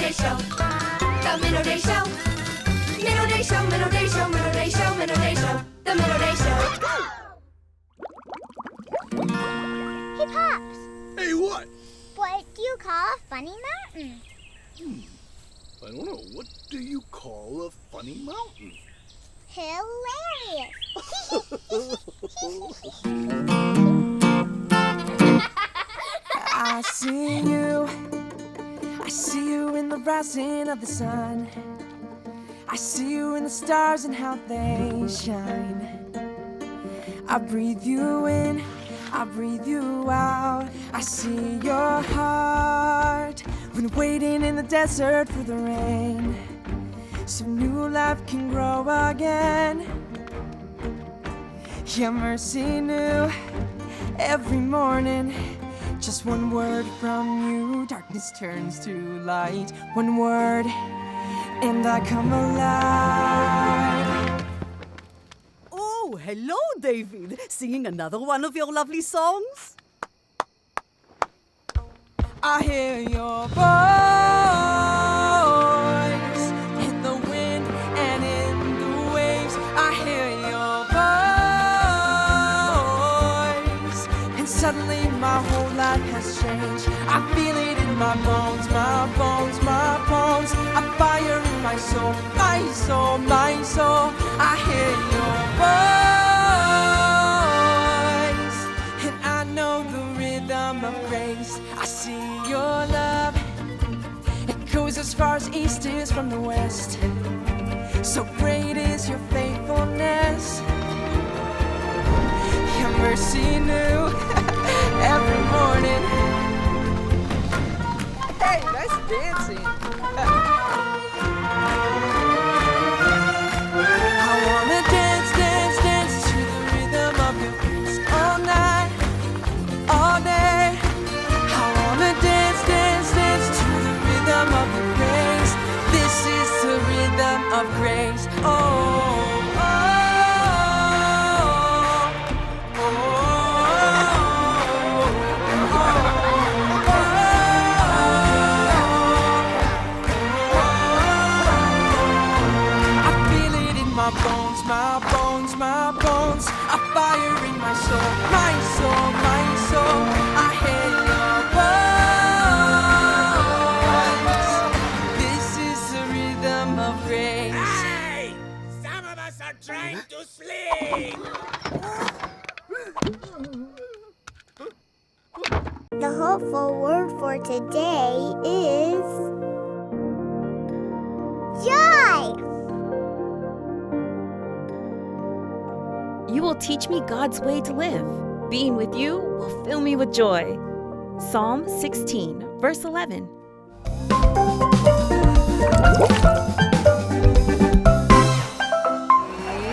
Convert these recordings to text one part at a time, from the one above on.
Day Show. The Minno Day Show. Minno Day Show, Minno Day Show, Minno Day Show, Minno Day Show. The Minno Day Show. Hey, Pops. Hey, what? What do you call a funny mountain? I don't know. What do you call a funny mountain? Hilarious. I see you in the rising of the sun. I see you in the stars and how they shine. I breathe you in, I breathe you out. I see your heart when waiting in the desert for the rain, so new life can grow again. Your mercy new every morning. Just one word from you, darkness turns to light. One word, and I come alive. Oh, hello, David. Singing another one of your lovely songs? I hear your voice in the wind and in the waves. I hear your voice, and suddenly my whole life has changed. I feel it in my bones, my bones, my bones. A fire in my soul, my soul, my soul. I hear your voice, and I know the rhythm of grace. I see your love, it goes as far as east is from the west. So great is your faithfulness, your mercy new every morning. Hey, nice dancing. I wanna dance, dance, dance to the rhythm of your grace all night, all day. I wanna dance, dance, dance to the rhythm of your grace. This is the rhythm of grace. Oh, oh, oh, oh, I feel it in my bones, my bones, my bones. A fire in my soul, my soul, my soul. I hear your voice. This is the rhythm of grace. Hey! Some of us are trying to sleep! The hopeful word for today is joy. You will teach me God's way to live. Being with you will fill me with joy. Psalm 16, verse 11.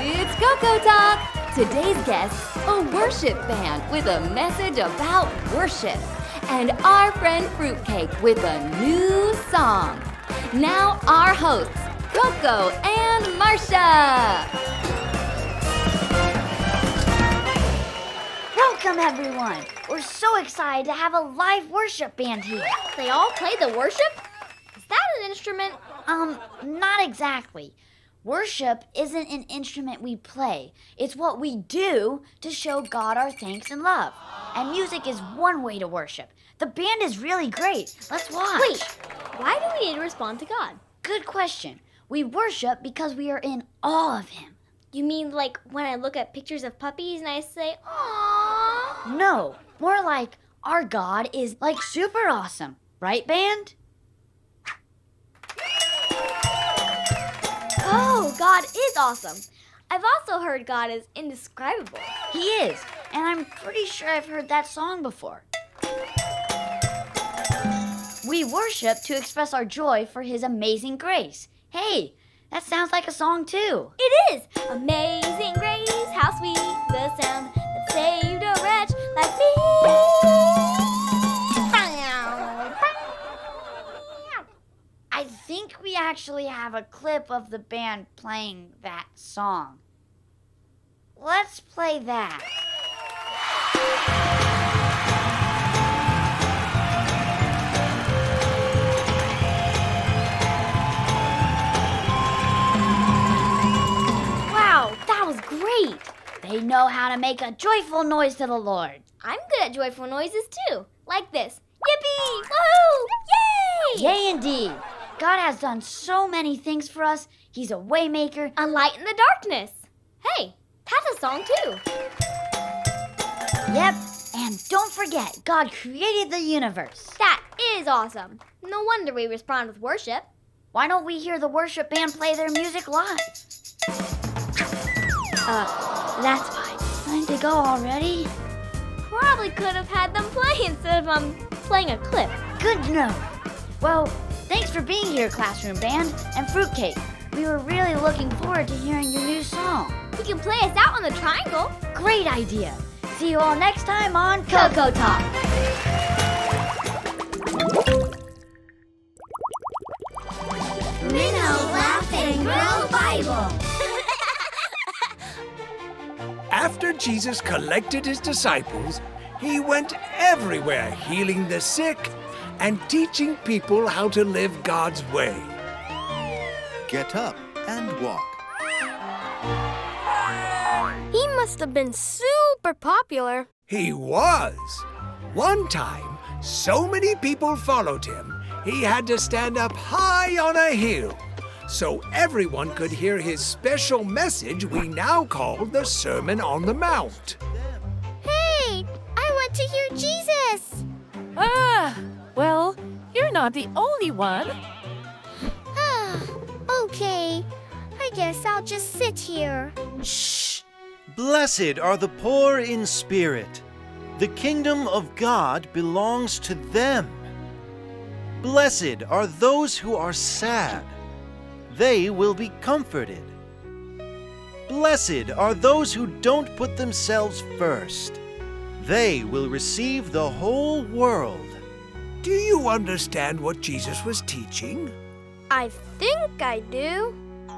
It's Coco Talk! Today's guests, a worship band with a message about worship. And our friend Fruitcake with a new song. Now our hosts, Coco and Marsha. Welcome, everyone. We're so excited to have a live worship band here. They all play the worship? Is that an instrument? Not exactly. Worship isn't an instrument we play. It's what we do to show God our thanks and love. And music is one way to worship. The band is really great. Let's watch. Wait, why do we need to respond to God? Good question. We worship because we are in awe of Him. You mean like when I look at pictures of puppies and I say, aww? No, more like our God is like super awesome. Right, band? Oh, God is awesome. I've also heard God is indescribable. He is, and I'm pretty sure I've heard that song before. We worship to express our joy for His amazing grace. Hey, that sounds like a song too. It is! Amazing grace, how sweet the sound that saved a wretch like me. I think we actually have a clip of the band playing that song. Let's play that. They know how to make a joyful noise to the Lord. I'm good at joyful noises too, like this. Yippee! Woohoo! Yay! Yay indeed. God has done so many things for us. He's a way maker. A light in the darkness. Hey, that's a song too. Yep, and don't forget, God created the universe. That is awesome. No wonder we respond with worship. Why don't we hear the worship band play their music live? That's fine. Time to go already? Probably could have had them play instead of playing a clip. Good to know. Well, thanks for being here, Classroom Band and Fruitcake. We were really looking forward to hearing your new song. You can play us out on the triangle. Great idea. See you all next time on Coco Talk. Minno Laugh and Grow Bible. After Jesus collected his disciples, he went everywhere healing the sick and teaching people how to live God's way. Get up and walk. He must have been super popular. He was. One time, so many people followed him, he had to stand up high on a hill so everyone could hear his special message we now call the Sermon on the Mount. Hey, I want to hear Jesus. Well, you're not the only one. Okay, I guess I'll just sit here. Shh! Blessed are the poor in spirit. The kingdom of God belongs to them. Blessed are those who are sad. They will be comforted. Blessed are those who don't put themselves first. They will receive the whole world. Do you understand what Jesus was teaching? I think I do.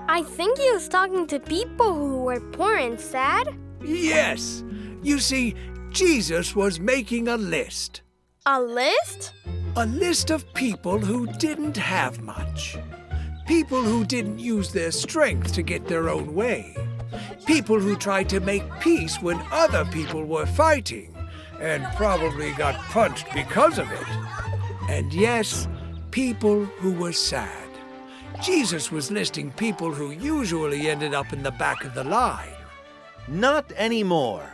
I think he was talking to people who were poor and sad. Yes. You see, Jesus was making a list. A list? A list of people who didn't have much. People who didn't use their strength to get their own way. People who tried to make peace when other people were fighting and probably got punched because of it. And yes, people who were sad. Jesus was listing people who usually ended up in the back of the line. Not anymore.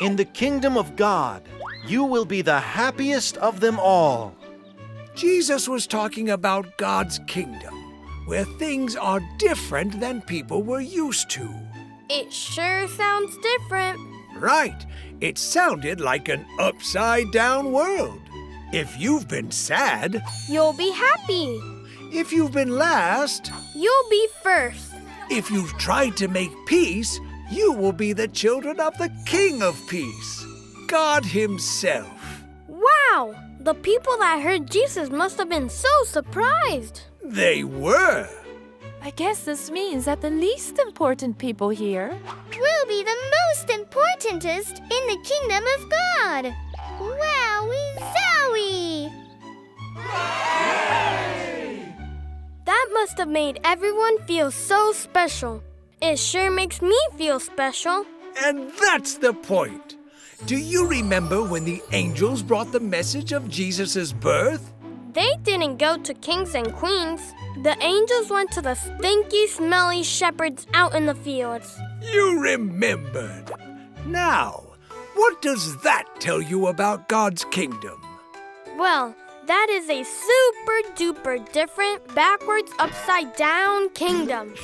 In the kingdom of God, you will be the happiest of them all. Jesus was talking about God's kingdom, where things are different than people were used to. It sure sounds different. Right. It sounded like an upside-down world. If you've been sad, You'll be happy. if you've been last, You'll be first. if you've tried to make peace, you will be the children of the King of Peace, God Himself. Wow! The people that heard Jesus must have been so surprised. They were. I guess this means that the least important people here We'll be the most importantest in the kingdom of God. Wowie zowie! That must have made everyone feel so special. It sure makes me feel special. And that's the point. Do you remember when the angels brought the message of Jesus' birth? They didn't go to kings and queens. The angels went to the stinky, smelly shepherds out in the fields. You remembered. Now, what does that tell you about God's kingdom? Well, that is a super-duper different, backwards, upside-down kingdom.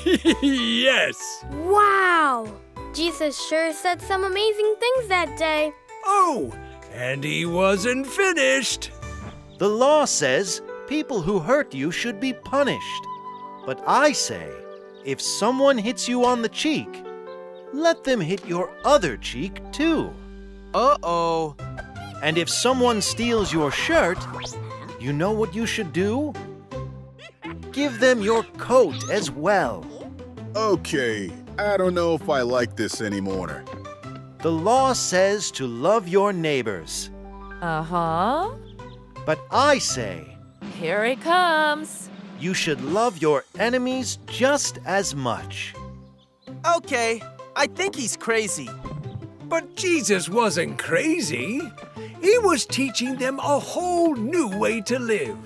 Yes. Wow! Jesus sure said some amazing things that day. Oh, and He wasn't finished. The law says people who hurt you should be punished. But I say, if someone hits you on the cheek, let them hit your other cheek too. Uh-oh. And if someone steals your shirt, you know what you should do? Give them your coat as well. Okay, I don't know if I like this anymore. The law says to love your neighbors. Uh-huh. But I say, Here it comes. you should love your enemies just as much. Okay, I think he's crazy. But Jesus wasn't crazy. He was teaching them a whole new way to live.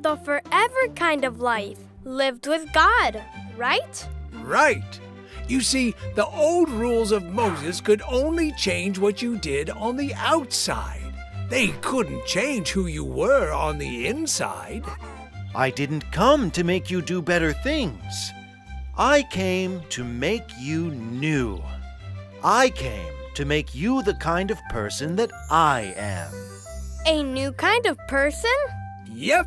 The forever kind of life, lived with God, right? Right. You see, the old rules of Moses could only change what you did on the outside. They couldn't change who you were on the inside. I didn't come to make you do better things. I came to make you new. I came to make you the kind of person that I am. A new kind of person? Yep,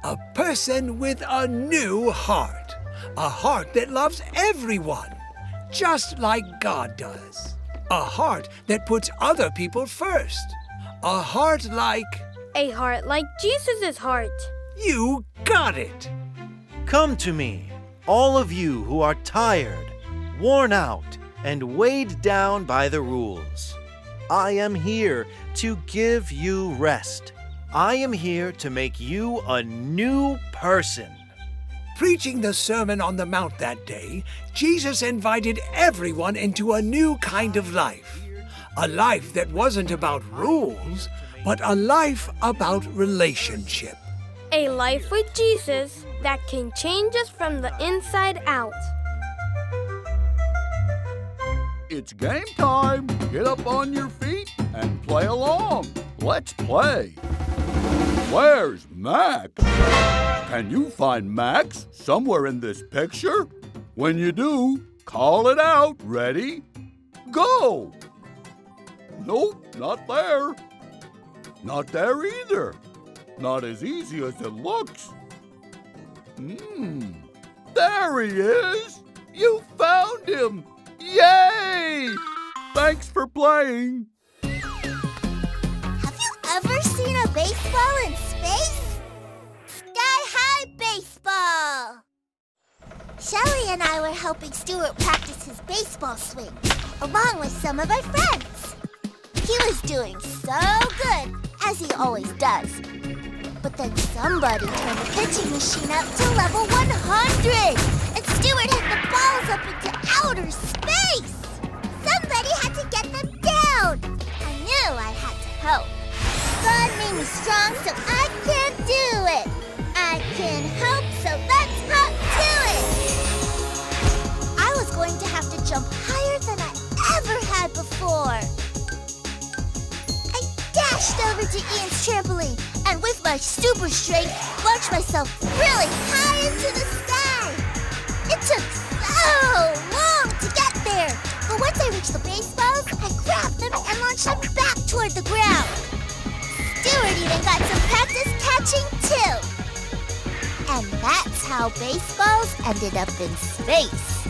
a person with a new heart. A heart that loves everyone, just like God does. A heart that puts other people first. A heart like... A heart like Jesus' heart. You got it! Come to me, all of you who are tired, worn out, and weighed down by the rules. I am here to give you rest. I am here to make you a new person. Preaching the Sermon on the Mount that day, Jesus invited everyone into a new kind of life. A life that wasn't about rules, but a life about relationship. A life with Jesus that can change us from the inside out. It's game time. Get up on your feet and play along. Let's play. Where's Max? Can you find Max somewhere in this picture? When you do, call it out. Ready? Go! Nope, not there. Not there either. Not as easy as it looks. There he is! You found him! Yay! Thanks for playing. Have you ever seen a baseball in space? Sky-high baseball! Shelly and I were helping Stuart practice his baseball swing, along with some of our friends. He was doing so good, as he always does. But then somebody turned the pitching machine up to level 100, and Stuart hit the balls up into outer space. Somebody had to get them down. I knew I had to help. God made me strong, so I can do it. I can help, so let's hop to it. I was going to have to jump higher than I ever had before. I dashed over to Ian's trampoline, and with my super strength, launched myself really high into the sky. It took so long to get there, but once I reached the baseballs, I grabbed them and launched them back toward the ground. Stuart even got some practice catching too. And that's how baseballs ended up in space.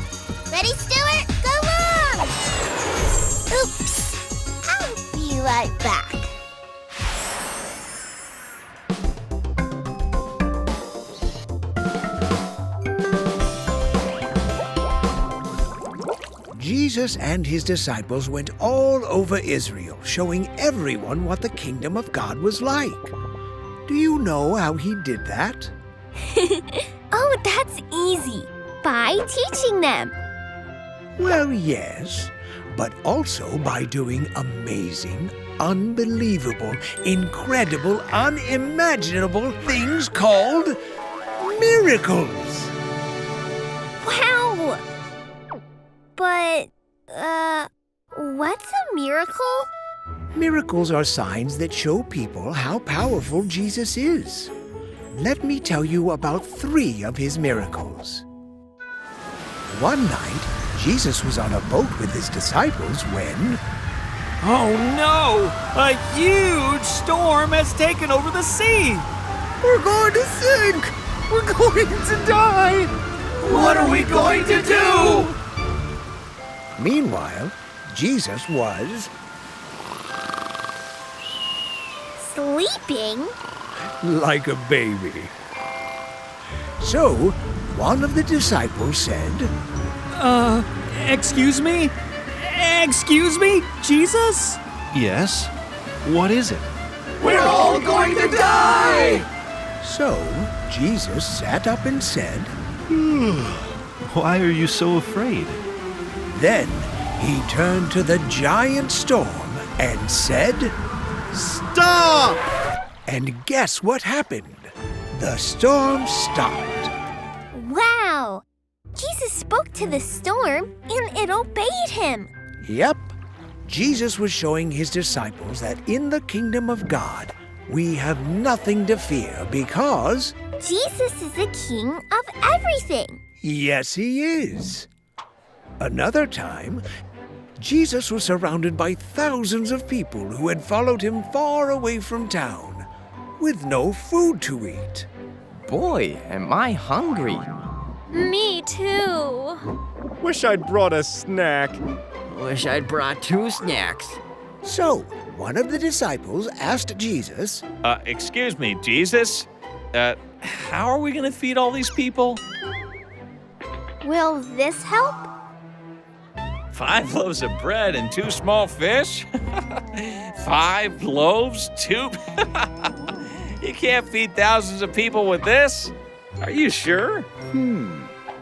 Ready, Stuart? Go on! Oops. I'll be right back. Jesus and his disciples went all over Israel, showing everyone what the kingdom of God was like. Do you know how he did that? Oh, that's easy. By teaching them. Well, yes, but also by doing amazing, unbelievable, incredible, unimaginable things called miracles. Wow! But, what's a miracle? Miracles are signs that show people how powerful Jesus is. Let me tell you about 3 of his miracles. One night, Jesus was on a boat with his disciples when... Oh no! A huge storm has taken over the sea! We're going to sink! We're going to die! What are we going to do? Meanwhile, Jesus was... sleeping? like a baby. So, one of the disciples said, Excuse me? Excuse me, Jesus? Yes? What is it? We're all going to die! So, Jesus sat up and said, Why are you so afraid? Then He turned to the giant storm and said, "Stop!" And guess what happened? The storm stopped. Wow! Jesus spoke to the storm and it obeyed him. Yep. Jesus was showing his disciples that in the kingdom of God, we have nothing to fear because Jesus is the king of everything. yes, he is. Another time, Jesus was surrounded by thousands of people who had followed him far away from town with no food to eat. Boy, am I hungry. Me too. Wish I'd brought a snack. Wish I'd brought 2 snacks. So, one of the disciples asked Jesus, Excuse me, Jesus? How are we going to feed all these people? Will this help? 5 loaves of bread and 2 small fish? 5 loaves, 2? You can't feed thousands of people with this? Are you sure?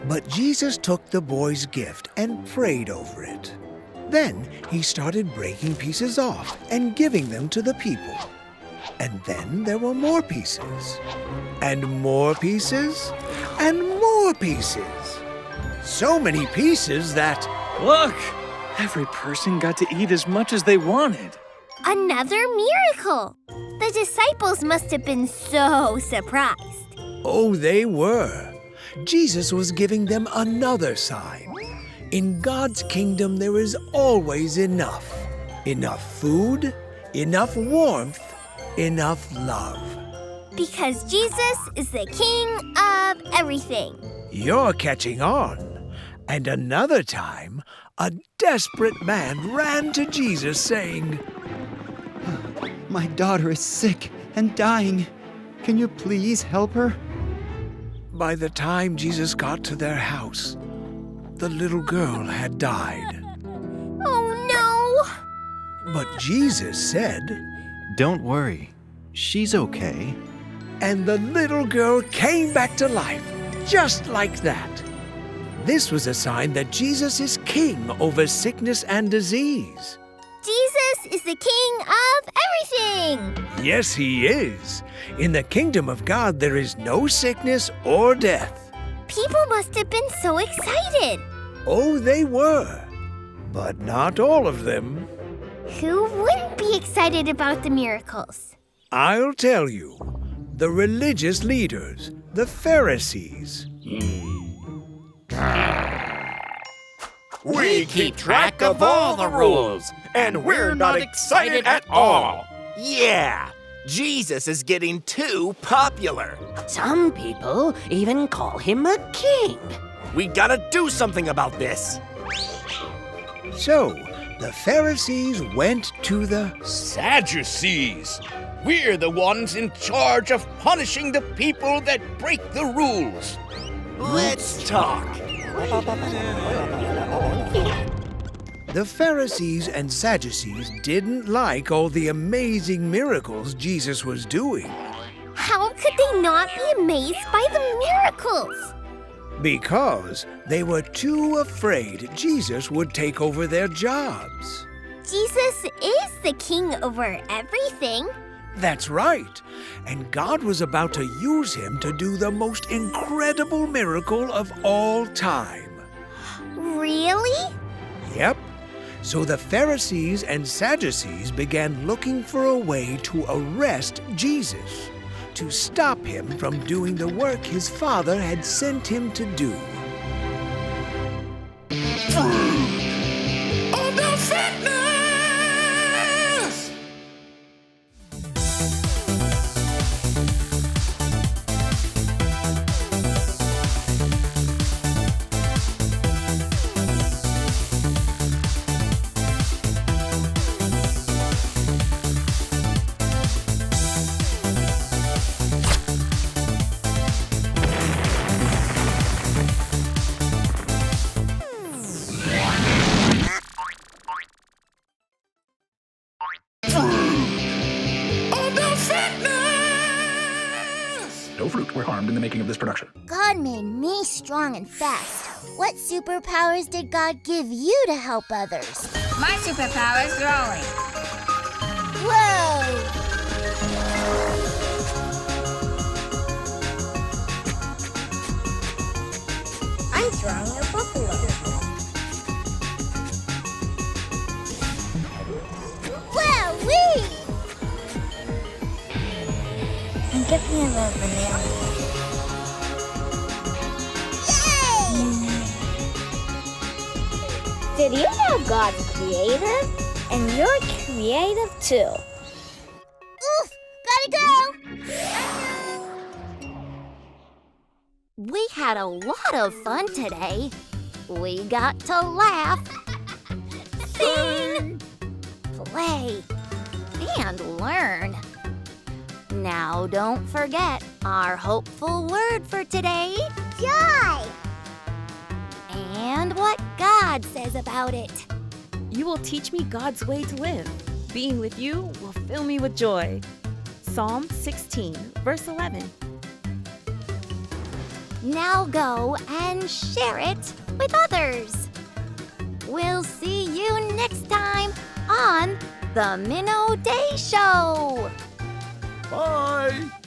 But Jesus took the boy's gift and prayed over it. Then he started breaking pieces off and giving them to the people. And then there were more pieces, and more pieces, and more pieces. So many pieces that... Look! Every person got to eat as much as they wanted. Another miracle! The disciples must have been so surprised. Oh, they were. Jesus was giving them another sign. In God's kingdom, there is always enough. Enough food, enough warmth, enough love. Because Jesus is the king of everything. You're catching on. And another time, a desperate man ran to Jesus saying, My daughter is sick and dying. Can you please help her? By the time Jesus got to their house, the little girl had died. Oh no! But Jesus said, "Don't worry, she's okay." And the little girl came back to life, just like that. This was a sign that Jesus is king over sickness and disease. Jesus is the king of everything! Yes, he is. In the kingdom of God, there is no sickness or death. People must have been so excited. Oh, they were. But not all of them. Who wouldn't be excited about the miracles? I'll tell you. The religious leaders, the Pharisees. We keep track of all the rules, and we're not excited at all. Yeah, Jesus is getting too popular. Some people even call him a king. We gotta do something about this. So, the Pharisees went to the Sadducees. We're the ones in charge of punishing the people that break the rules. Let's talk. The Pharisees and Sadducees didn't like all the amazing miracles Jesus was doing. How could they not be amazed by the miracles? Because they were too afraid Jesus would take over their jobs. Jesus is the king over everything. That's right. And God was about to use him to do the most incredible miracle of all time. Really? Yep. So the Pharisees and Sadducees began looking for a way to arrest Jesus, to stop him from doing the work his Father had sent him to do. On the fitness! No fruit were harmed in the making of this production. God made me strong and fast. What superpowers did God give you to help others? My superpower is throwing. Whoa! I'm throwing a buffalo. Wowee! And get me a little banana. Did you know God's creative? And you're creative too. Oof! Gotta go! We had a lot of fun today. We got to laugh, sing, play, and learn. Now don't forget our hopeful word for today. Joy! And what God says about it. You will teach me God's way to live. Being with you will fill me with joy. Psalm 16, verse 11. Now go and share it with others. We'll see you next time on the Minno Day Show. Bye!